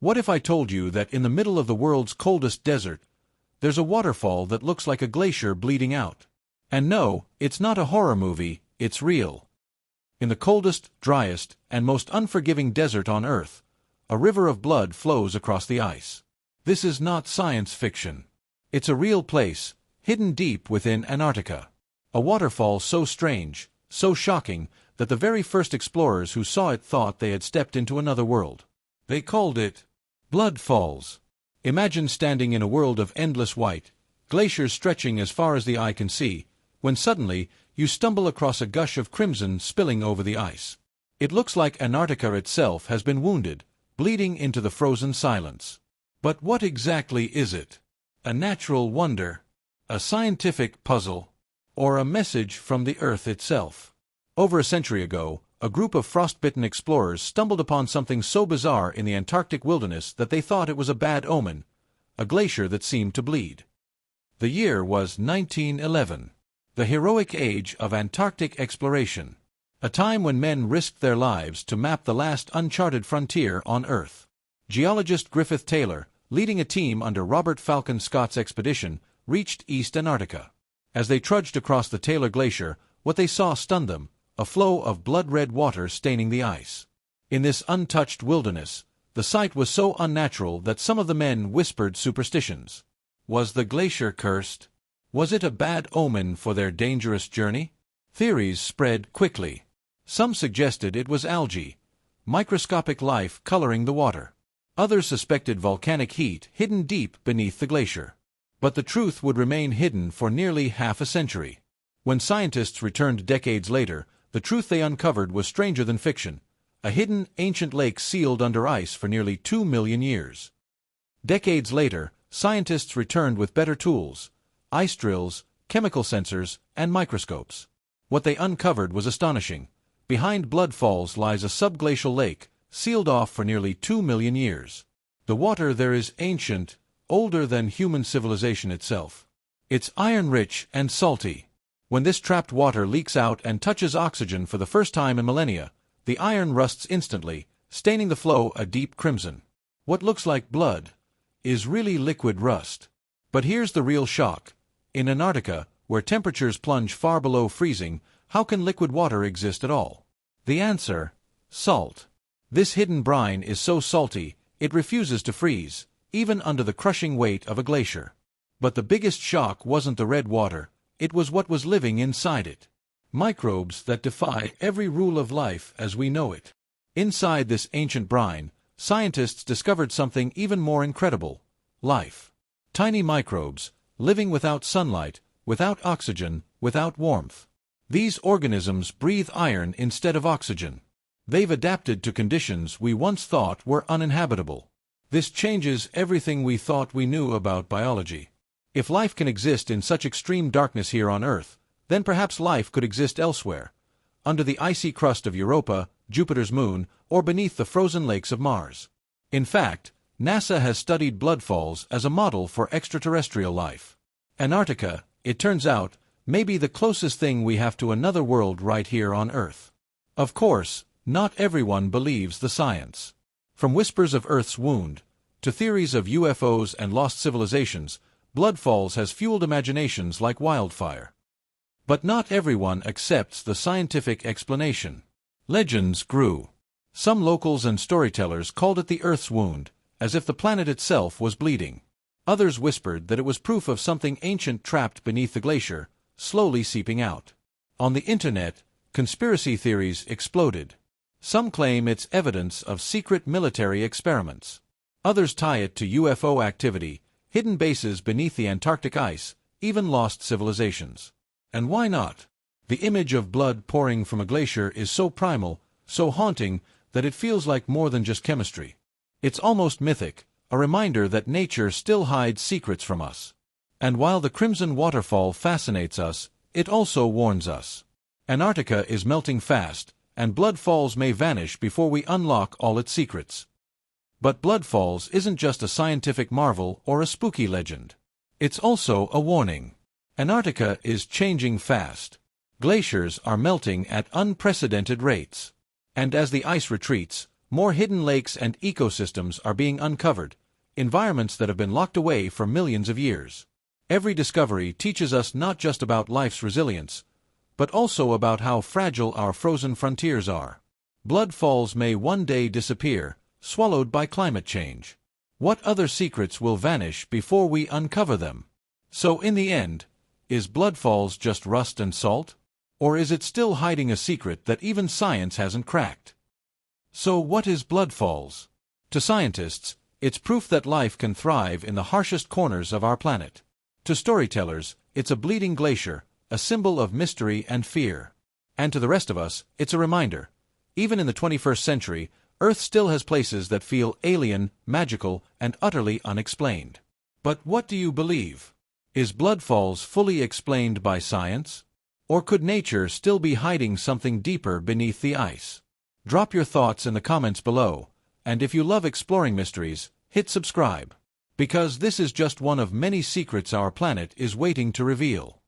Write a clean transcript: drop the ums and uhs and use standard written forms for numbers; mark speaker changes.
Speaker 1: What if I told you that in the middle of the world's coldest desert, there's a waterfall that looks like a glacier bleeding out? And no, it's not a horror movie, it's real. In the coldest, driest, and most unforgiving desert on Earth, a river of blood flows across the ice. This is not science fiction. It's a real place, hidden deep within Antarctica. A waterfall so strange, so shocking, that the very first explorers who saw it thought they had stepped into another world. They called it Blood Falls. Imagine standing in a world of endless white, glaciers stretching as far as the eye can see, when suddenly you stumble across a gush of crimson spilling over the ice. It looks like Antarctica itself has been wounded, bleeding into the frozen silence. But what exactly is it? A natural wonder? A scientific puzzle? Or a message from the Earth itself? Over a century ago, a group of frostbitten explorers stumbled upon something so bizarre in the Antarctic wilderness that they thought it was a bad omen, a glacier that seemed to bleed. The year was 1911, the heroic age of Antarctic exploration, a time when men risked their lives to map the last uncharted frontier on Earth. Geologist Griffith Taylor, leading a team under Robert Falcon Scott's expedition, reached East Antarctica. As they trudged across the Taylor Glacier, what they saw stunned them, a flow of blood-red water staining the ice. In this untouched wilderness, the sight was so unnatural that some of the men whispered superstitions. Was the glacier cursed? Was it a bad omen for their dangerous journey? Theories spread quickly. Some suggested it was algae, microscopic life coloring the water. Others suspected volcanic heat hidden deep beneath the glacier. But the truth would remain hidden for nearly half a century. When scientists returned decades later, the truth they uncovered was stranger than fiction, a hidden, ancient lake sealed under ice for nearly 2 million years. Decades later, scientists returned with better tools, ice drills, chemical sensors, and microscopes. What they uncovered was astonishing. Behind Blood Falls lies a subglacial lake, sealed off for nearly 2 million years. The water there is ancient, older than human civilization itself. It's iron-rich and salty. When this trapped water leaks out and touches oxygen for the first time in millennia, the iron rusts instantly, staining the flow a deep crimson. What looks like blood is really liquid rust. But here's the real shock. In Antarctica, where temperatures plunge far below freezing, how can liquid water exist at all? The answer: salt. This hidden brine is so salty, it refuses to freeze, even under the crushing weight of a glacier. But the biggest shock wasn't the red water, it was what was living inside it. Microbes that defy every rule of life as we know it. Inside this ancient brine, scientists discovered something even more incredible: life. Tiny microbes, living without sunlight, without oxygen, without warmth. These organisms breathe iron instead of oxygen. They've adapted to conditions we once thought were uninhabitable. This changes everything we thought we knew about biology. If life can exist in such extreme darkness here on Earth, then perhaps life could exist elsewhere, under the icy crust of Europa, Jupiter's moon, or beneath the frozen lakes of Mars. In fact, NASA has studied blood falls as a model for extraterrestrial life. Antarctica, it turns out, may be the closest thing we have to another world right here on Earth. Of course, not everyone believes the science. From whispers of Earth's wound, to theories of UFOs and lost civilizations, Blood Falls has fueled imaginations like wildfire. But not everyone accepts the scientific explanation. Legends grew. Some locals and storytellers called it the Earth's wound, as if the planet itself was bleeding. Others whispered that it was proof of something ancient trapped beneath the glacier, slowly seeping out. On the internet, conspiracy theories exploded. Some claim it's evidence of secret military experiments. Others tie it to UFO activity, hidden bases beneath the Antarctic ice, even lost civilizations. And why not? The image of blood pouring from a glacier is so primal, so haunting, that it feels like more than just chemistry. It's almost mythic, a reminder that nature still hides secrets from us. And while the crimson waterfall fascinates us, it also warns us. Antarctica is melting fast, and Blood Falls may vanish before we unlock all its secrets. But Blood Falls isn't just a scientific marvel or a spooky legend. It's also a warning. Antarctica is changing fast. Glaciers are melting at unprecedented rates. And as the ice retreats, More hidden lakes and ecosystems are being uncovered, environments that have been locked away for millions of years. Every discovery teaches us not just about life's resilience, but also about how fragile our frozen frontiers are. Blood falls may one day disappear, swallowed by climate change. What other secrets will vanish before we uncover them? So in the end, is blood falls just rust and salt? Or is it still hiding a secret that even science hasn't cracked? So what is blood falls? To scientists, it's proof that life can thrive in the harshest corners of our planet. To storytellers, it's a bleeding glacier, a symbol of mystery and fear. And to the rest of us, it's a reminder. Even in the 21st century, Earth still has places that feel alien, magical, and utterly unexplained. But what do you believe? Is blood falls fully explained by science? Or could nature still be hiding something deeper beneath the ice? Drop your thoughts in the comments below, and if you love exploring mysteries, hit subscribe. Because this is just one of many secrets our planet is waiting to reveal.